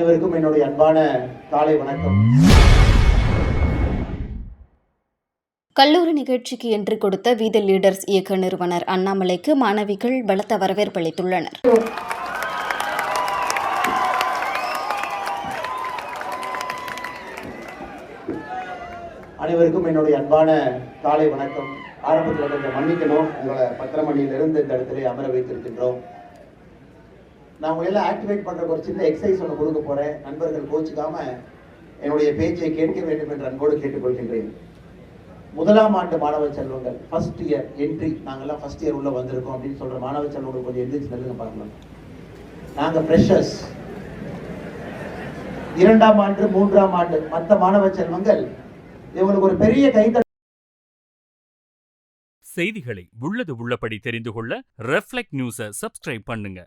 அனைவருக்கும் என்னுடைய அன்பான காலை வணக்கம். கல்லூரி நிகழ்ச்சிக்கு என்று கொடுத்த வீத லீடர்ஸ் இயக்க நிறுவனர் அண்ணாமலைக்கு மாணவிகள் பலத்த வரவேற்பு அளித்துள்ளனர். அனைவருக்கும் என்னுடைய அன்பான காலை வணக்கம். ஆரம்பத்தில் கொஞ்சம் மன்னிக்கணும், உங்களை 10:30 மணியிலிருந்து இந்த இடத்துல அமர வைத்திருக்கின்றோம். நான் உங்களெல்லாம் ஆக்டிவேட் பண்ற ஒரு சின்ன எக்ஸசைஸ் ஒன்று கொடுக்க போறேன். நண்பர்கள் கோச்சிக்காம என்னுடைய பேச்சை கேட்க வேண்டும் என்று அன்போடு கேட்டுக்கொள்கின்றேன். முதலாம் ஆண்டு மாணவ செல்வங்கள், ஃபர்ஸ்ட் இயர் என்ட்ரி, நாங்கெல்லாம் ஃபர்ஸ்ட் இயர் உள்ள வந்திருக்கோம் அப்படின்னு சொல்ற மாணவ செல்வங்கள் கொஞ்சம் எந்திரிச்சு நில்லுங்க பார்க்கலாம். நாங்க ஃப்ரெஷர்ஸ். 2ஆம் ஆண்டு 3ஆம் ஆண்டு மற்ற மாணவ செல்வங்கள், இவங்களுக்கு ஒரு பெரிய கைத்தட்டல். செய்திகளை உள்ளது உள்ளபடி தெரிந்து கொள்ள ரெஃப்ளெக்ட் நியூஸை சப்ஸ்கிரைப் பண்ணுங்க.